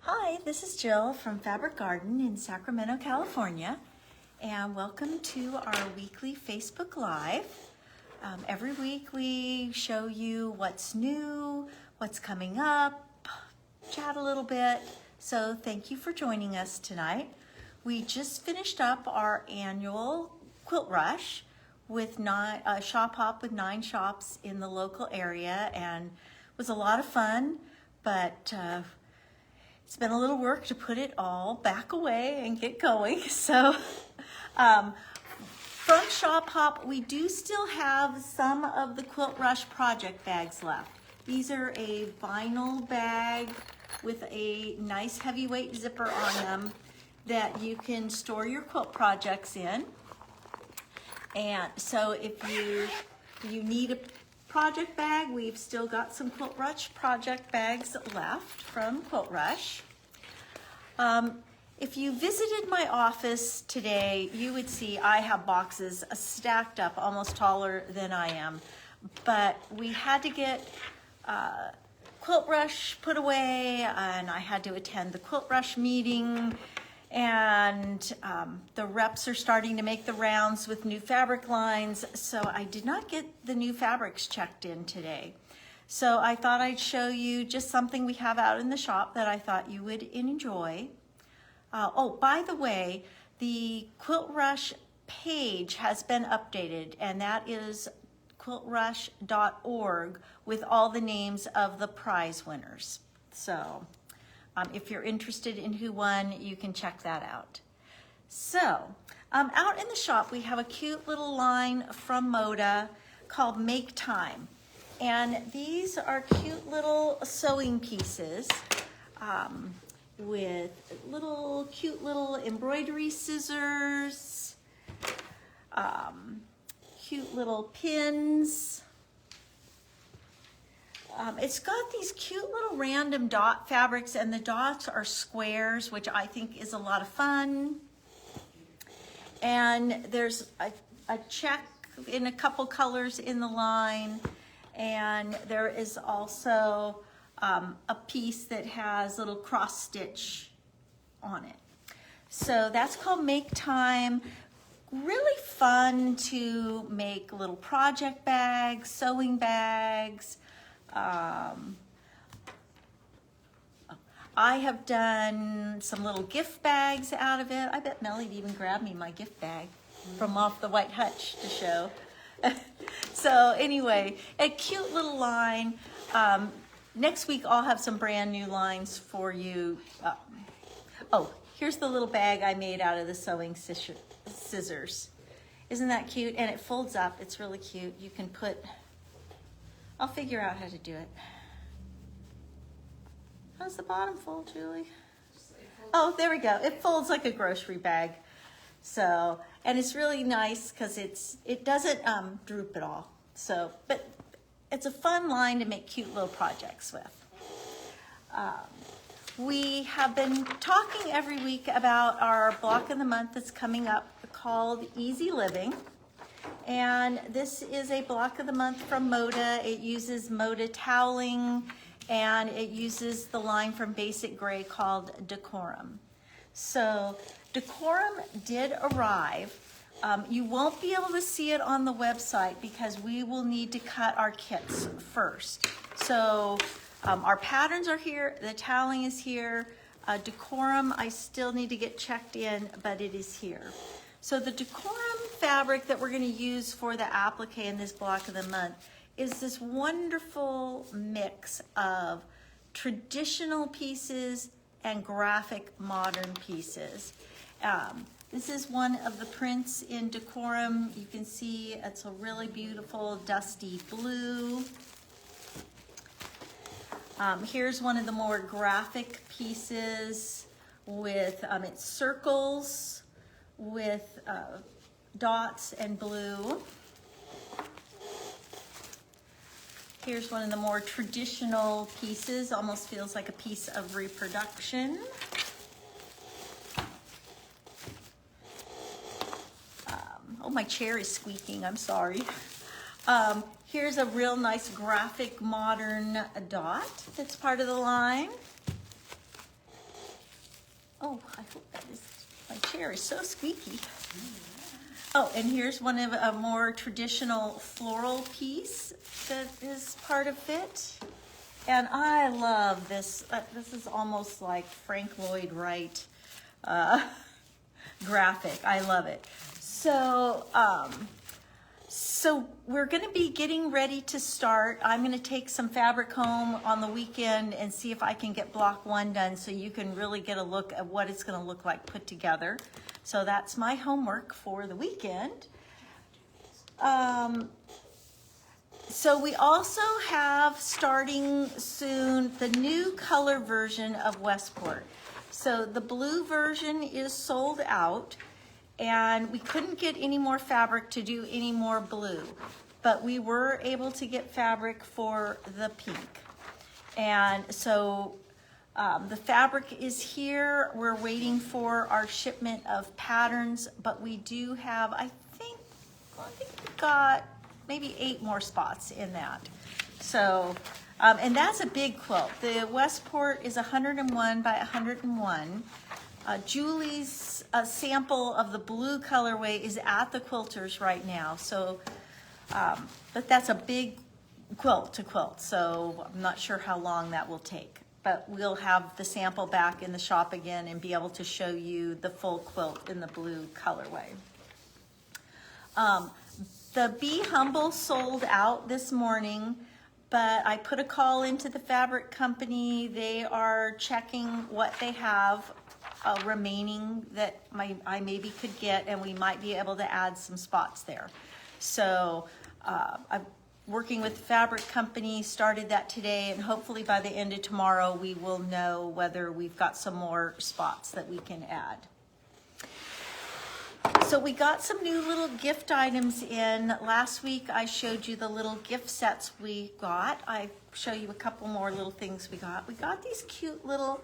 Hi, this is Jill from Fabric Garden in Sacramento, California, and welcome to our weekly Facebook Live. Every week we show you what's new, what's coming up, chat a little bit, so thank you for joining us tonight. We just finished up our annual Quilt Rush with a shop hop with 9 shops in the local area, and it was a lot of fun, but it's been a little work to put it all back away and get going. So from Shop Hop, we do still have some of the Quilt Rush project bags left. These are a vinyl bag with a nice heavyweight zipper on them that you can store your quilt projects in. And so if you need a project bag, we've still got some Quilt Rush project bags left from Quilt Rush. If you visited my office today, you would see I have boxes stacked up almost taller than I am, but we had to get Quilt Rush put away, and I had to attend the Quilt Rush meeting, and the reps are starting to make the rounds with new fabric lines, so I did not get the new fabrics checked in today. So I thought I'd show you just something we have out in the shop that I thought you would enjoy. Oh, by the way, the Quilt Rush page has been updated, and that is quiltrush.org with all the names of the prize winners. So if you're interested in who won, you can check that out. So out in the shop, we have a cute little line from Moda called Make Time. And these are cute little sewing pieces with cute little embroidery scissors, cute little pins. It's got these cute little random dot fabrics, and the dots are squares, which I think is a lot of fun. And there's a check in a couple colors in the line, and there is also a piece that has little cross stitch on it. So that's called Make Time. Really fun to make little project bags, sewing bags. I have done some little gift bags out of it. I bet Melly'd even grab me my gift bag from off the white hutch to show. So anyway, a cute little line. Next week I'll have some brand new lines for you. Oh, here's the little bag I made out of the sewing scissors. Isn't that cute? And it folds up. It's really cute. You can put, I'll figure out how to do it. How's the bottom fold, Julie? Oh, there we go. It folds like a grocery bag. So, and it's really nice because it doesn't droop at all. So, but it's a fun line to make cute little projects with. We have been talking every week about our block of the month that's coming up called Easy Living. And this is a block of the month from Moda. It uses Moda toweling, and it uses the line from BasicGrey called Decorum. So Decorum did arrive. You won't be able to see it on the website because we will need to cut our kits first. So our patterns are here, the toweling is here. Decorum, I still need to get checked in, but it is here. So the Decorum fabric that we're going to use for the applique in this block of the month is this wonderful mix of traditional pieces and graphic modern pieces. This is one of the prints in Decorum. You can see it's a really beautiful dusty blue. Here's one of the more graphic pieces with it's circles with dots and blue. Here's one of the more traditional pieces, almost feels like a piece of reproduction. Oh, my chair is squeaking, I'm sorry. Here's a real nice graphic modern dot that's part of the line. chair is so squeaky. Oh, and here's one of a more traditional floral piece that is part of it. And I love this. This is almost like Frank Lloyd Wright graphic. I love it. So, so we're going to be getting ready to start. I'm going to take some fabric home on the weekend and see if I can get block 1 done so you can really get a look at what it's going to look like put together. So that's my homework for the weekend. So we also have, starting soon, the new color version of Westport. So the blue version is sold out, and we couldn't get any more fabric to do any more blue, but we were able to get fabric for the pink. And so the fabric is here. We're waiting for our shipment of patterns, but we do have, I think we've got maybe 8 more spots in that. So, and that's a big quilt. The Westport is 101 by 101. Julie's sample of the blue colorway is at the quilters right now. So, but that's a big quilt to quilt. So I'm not sure how long that will take, but we'll have the sample back in the shop again and be able to show you the full quilt in the blue colorway. The Be Humble sold out this morning, but I put a call into the fabric company. They are checking what they have remaining that I maybe could get, and we might be able to add some spots there. So I'm working with the fabric company, started that today, and hopefully by the end of tomorrow we will know whether we've got some more spots that we can add. So we got some new little gift items in. Last week I showed you the little gift sets we got. I show you a couple more little things we got. We got these cute little,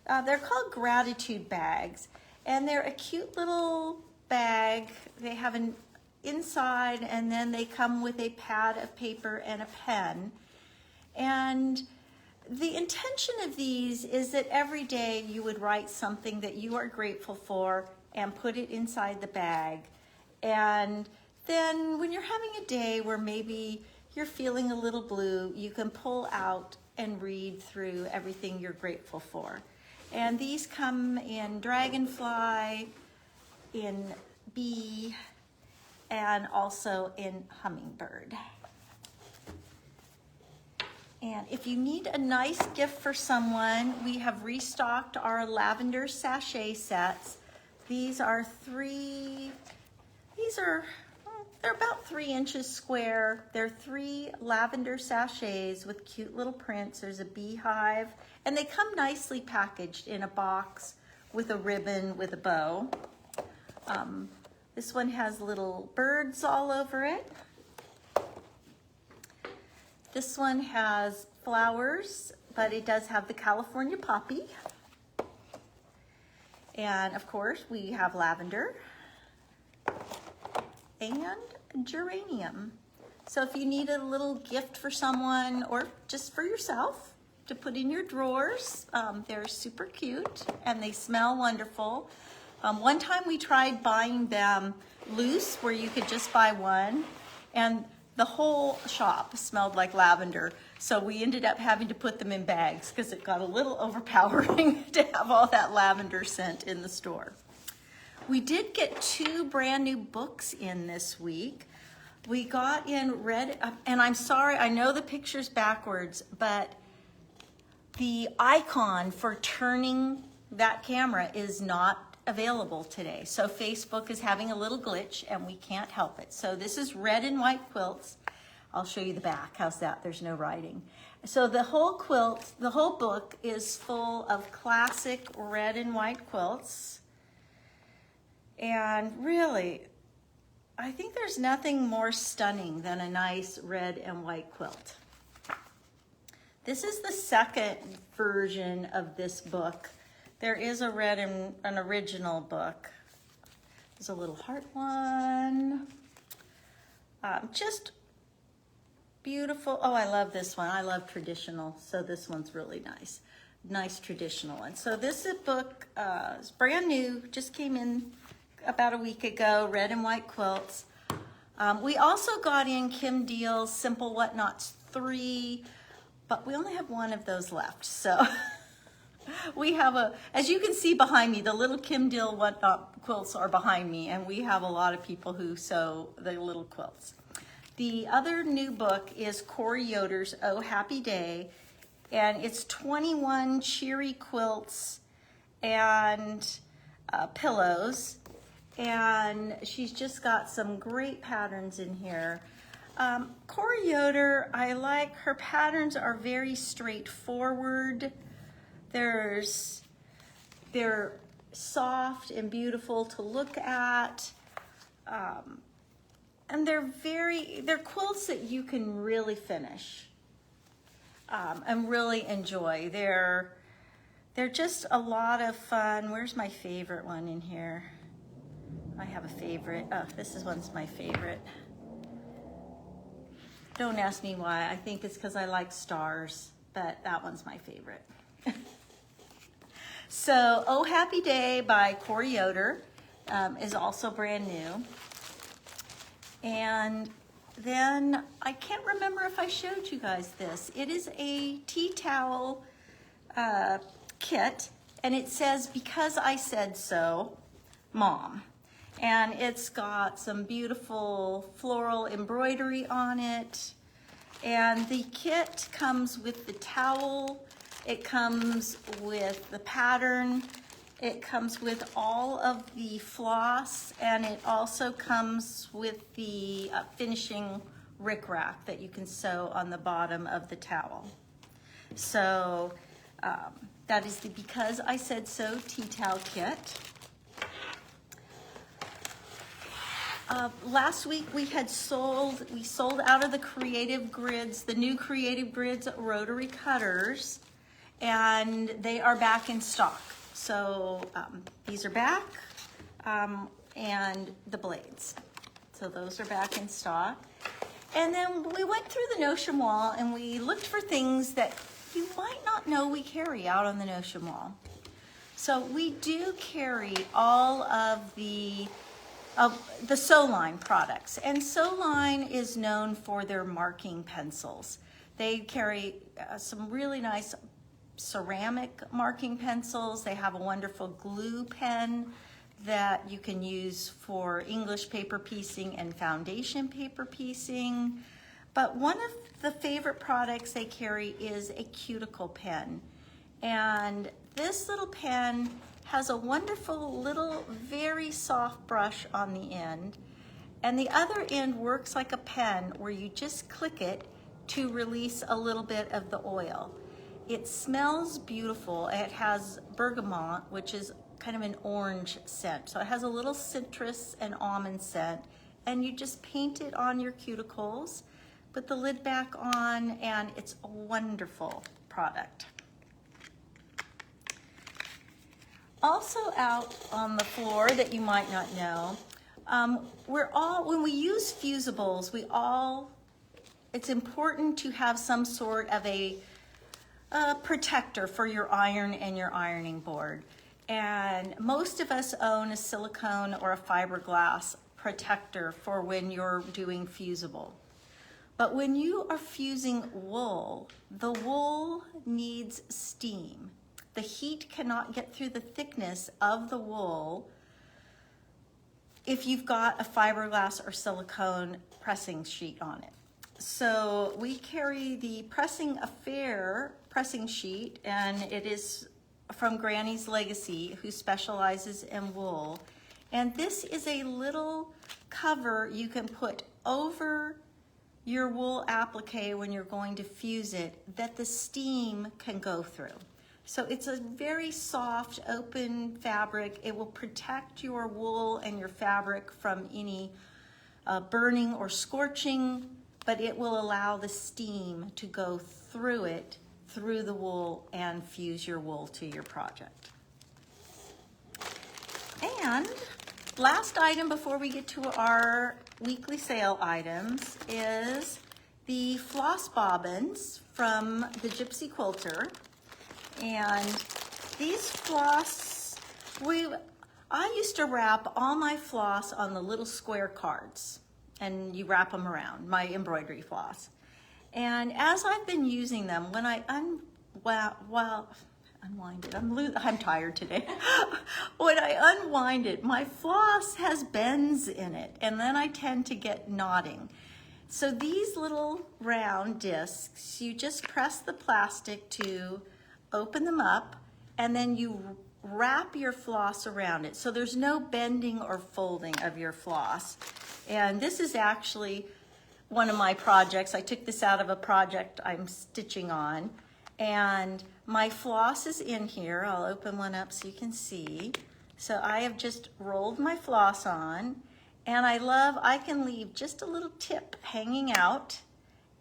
they're called gratitude bags, and they're a cute little bag. They have an inside, and then they come with a pad of paper and a pen. And the intention of these is that every day you would write something that you are grateful for and put it inside the bag. And then when you're having a day where maybe you're feeling a little blue, you can pull out and read through everything you're grateful for. And these come in dragonfly, in bee, and also in hummingbird. And if you need a nice gift for someone, we have restocked our lavender sachet sets. These are they're about 3 inches square. They're 3 lavender sachets with cute little prints. There's a beehive, and they come nicely packaged in a box with a ribbon with a bow. This one has little birds all over it. This one has flowers, but it does have the California poppy. And of course, we have lavender and geranium. So if you need a little gift for someone or just for yourself to put in your drawers, they're super cute and they smell wonderful. One time we tried buying them loose where you could just buy one, and the whole shop smelled like lavender. So we ended up having to put them in bags because it got a little overpowering to have all that lavender scent in the store. We did get 2 brand new books in this week. We got in red, and I'm sorry, I know the picture's backwards, but the icon for turning that camera is not available today. So Facebook is having a little glitch and we can't help it. So this is Red and White Quilts. I'll show you the back. How's that? There's no writing. So the whole quilt, the whole book is full of classic red and white quilts. And really, I think there's nothing more stunning than a nice red and white quilt. This is the second version of this book. There is a red and an original book. There's a little heart one. Just beautiful. Oh, I love this one. I love traditional, so this one's really nice. nice traditional one. So this is a book, it's brand new, just came in about a week ago, Red and White Quilts. We also got in Kim Deal's Simple Whatnots 3, but we only have one of those left. So we have as you can see behind me, the little Kim Deal Whatnot quilts are behind me, and we have a lot of people who sew the little quilts. The other new book is Corey Yoder's Oh Happy Day, and it's 21 cheery quilts and pillows, and she's just got some great patterns in here. Corey Yoder, I like her patterns are very straightforward. They're soft and beautiful to look at. And they're quilts that you can really finish and really enjoy. They're just a lot of fun. Where's my favorite one in here? I have a favorite. Oh, one's my favorite. Don't ask me why. I think it's because I like stars, but that one's my favorite. So, Oh Happy Day by Corey Yoder is also brand new. And then I can't remember if I showed you guys this. It is a tea towel kit, and it says, "Because I Said So, Mom." And it's got some beautiful floral embroidery on it. And the kit comes with the towel, it comes with the pattern, it comes with all of the floss, and it also comes with the finishing rickrack that you can sew on the bottom of the towel. So that is the Because I Said So tea towel kit. Last week we sold out of the Creative Grids, the new Creative Grids rotary cutters, and they are back in stock. So these are back, and the blades. So those are back in stock. And then we went through the notion wall and we looked for things that you might not know we carry out on the notion wall. So we do carry all of the Sewline products. And Sewline is known for their marking pencils. They carry some really nice ceramic marking pencils. They have a wonderful glue pen that you can use for English paper piecing and foundation paper piecing. But one of the favorite products they carry is a Cuticle pen. And this little pen has a wonderful little, very soft brush on the end. And the other end works like a pen where you just click it to release a little bit of the oil. It smells beautiful. It has bergamot, which is kind of an orange scent. So it has a little citrus and almond scent. And you just paint it on your cuticles, put the lid back on, and it's a wonderful product. Also out on the floor that you might not know, when we use fusibles, it's important to have some sort of a protector for your iron and your ironing board. And most of us own a silicone or a fiberglass protector for when you're doing fusible. But when you are fusing wool, the wool needs steam. The heat cannot get through the thickness of the wool if you've got a fiberglass or silicone pressing sheet on it. So we carry the Pressing Affair pressing sheet, and it is from Granny's Legacy, who specializes in wool. And this is a little cover you can put over your wool applique when you're going to fuse it that the steam can go through. So it's a very soft, open fabric. It will protect your wool and your fabric from any burning or scorching, but it will allow the steam to go through it, through the wool, and fuse your wool to your project. And last item before we get to our weekly sale items is the Floss Bobbins from the Gypsy Quilter. And these floss, I used to wrap all my floss on the little square cards, and you wrap them around, my embroidery floss. And as I've been using them, when I unwind it, I'm tired today. When I unwind it, my floss has bends in it, and then I tend to get knotting. So these little round discs, you just press the plastic to open them up, and then you wrap your floss around it. So there's no bending or folding of your floss. And this is actually one of my projects. I took this out of a project I'm stitching on, and my floss is in here. I'll open one up so you can see. So I have just rolled my floss on, and I can leave just a little tip hanging out,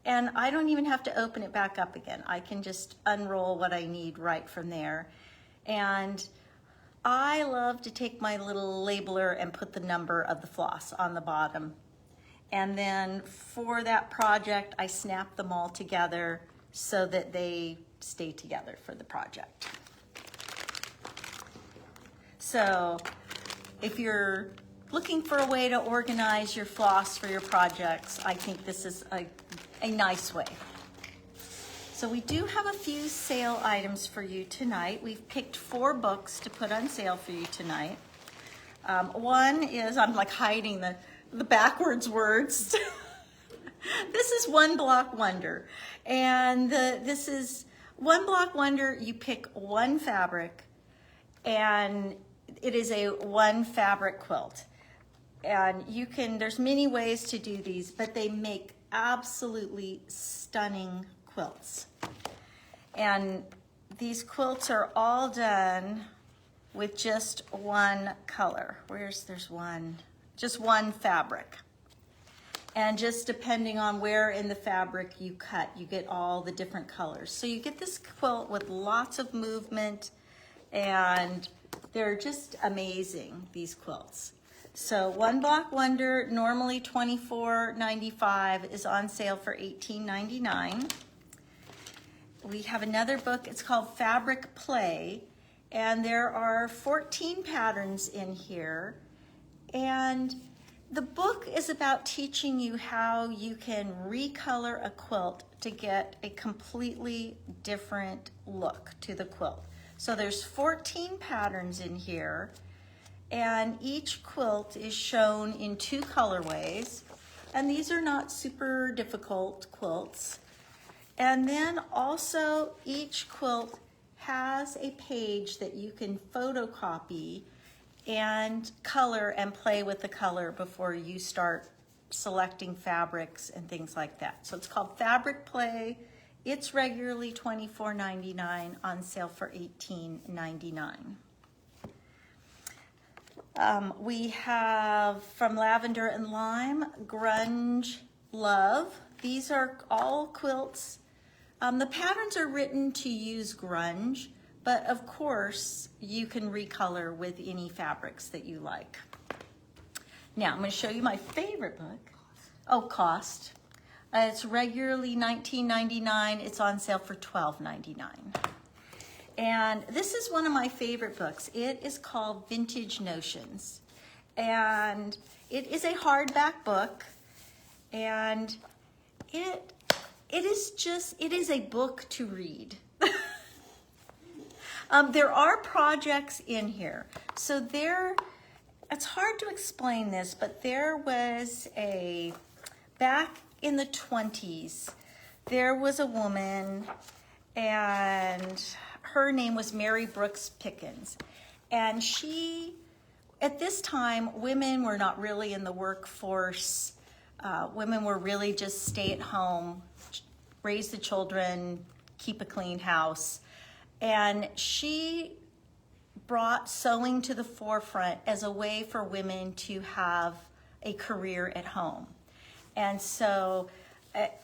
and I don't even have to open it back up again. I can just unroll what I need right from there. And I love to take my little labeler and put the number of the floss on the bottom. And then for that project, I snap them all together so that they stay together for the project. So if you're looking for a way to organize your floss for your projects, I think this is a nice way. So we do have a few sale items for you tonight. We've picked 4 books to put on sale for you tonight. One is, I'm like hiding the backwards words. This is One Block Wonder. And this is One Block Wonder. You pick one fabric, and it is a one fabric quilt. And there's many ways to do these, but they make absolutely stunning quilts. And these quilts are all done with just one color. Just one fabric. And just depending on where in the fabric you cut, you get all the different colors. So you get this quilt with lots of movement, and they're just amazing, these quilts. So One Block Wonder, normally $24.95, is on sale for $18.99. We have another book, it's called Fabric Play, and there are 14 patterns in here. And the book is about teaching you how you can recolor a quilt to get a completely different look to the quilt. So there's 14 patterns in here, and each quilt is shown in 2 colorways, and these are not super difficult quilts. And then also each quilt has a page that you can photocopy and color and play with the color before you start selecting fabrics and things like that. So it's called Fabric Play. It's regularly $24.99, on sale for $18.99. We have from Lavender and Lime, Grunge Love. These are all quilts. The patterns are written to use grunge, but of course you can recolor with any fabrics that you like. Now I'm going to show you my favorite book. Oh, cost. It's regularly $19.99. It's on sale for $12.99. And this is one of my favorite books. It is called Vintage Notions. And it is a hardback book. And it is a book to read. There are projects in here. So it's hard to explain this, but there was back in the 20s, there was a woman, and her name was Mary Brooks Pickens. And at this time, women were not really in the workforce. Women were really just stay at home, raise the children, keep a clean house. And she brought sewing to the forefront as a way for women to have a career at home. And so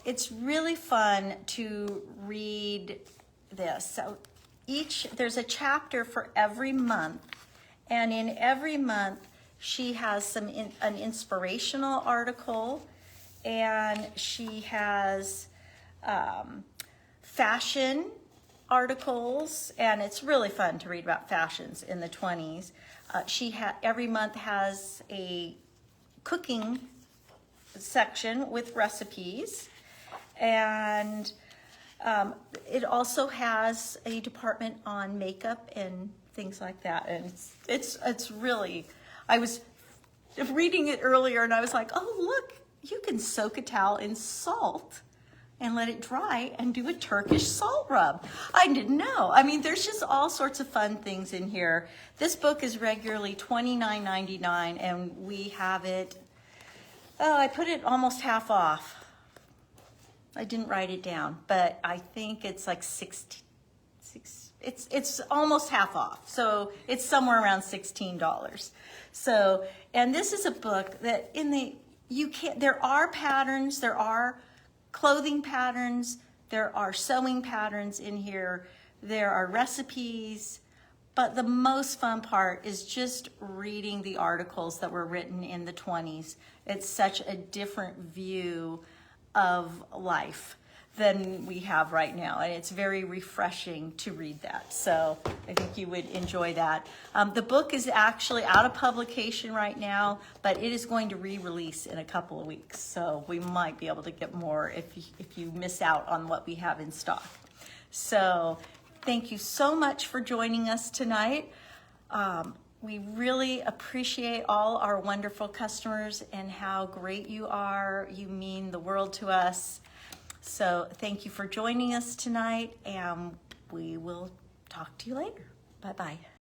it's really fun to read this. So there's a chapter for every month, and in every month she has an inspirational article, and she has fashion articles, and it's really fun to read about fashions in the 20s. Every month has a cooking section with recipes, and it also has a department on makeup and things like that. And it's really, I was reading it earlier and I was like, oh look, you can soak a towel in salt and let it dry and do a Turkish salt rub. I didn't know. I mean, there's just all sorts of fun things in here. This book is regularly $29.99 and we have it, I put it almost half off. I didn't write it down, but I think it's like it's almost half off. So it's somewhere around $16. So, and this is a book that there are patterns, there are clothing patterns, there are sewing patterns in here, there are recipes, but the most fun part is just reading the articles that were written in the 20s. It's such a different view of life than we have right now, and it's very refreshing to read that. So I think you would enjoy that. The book is actually out of publication right now, but it is going to re-release in a couple of weeks, so we might be able to get more if you miss out on what we have in stock. So thank you so much for joining us tonight. We really appreciate all our wonderful customers and how great you are. You mean the world to us. So thank you for joining us tonight, and we will talk to you later. Bye-bye.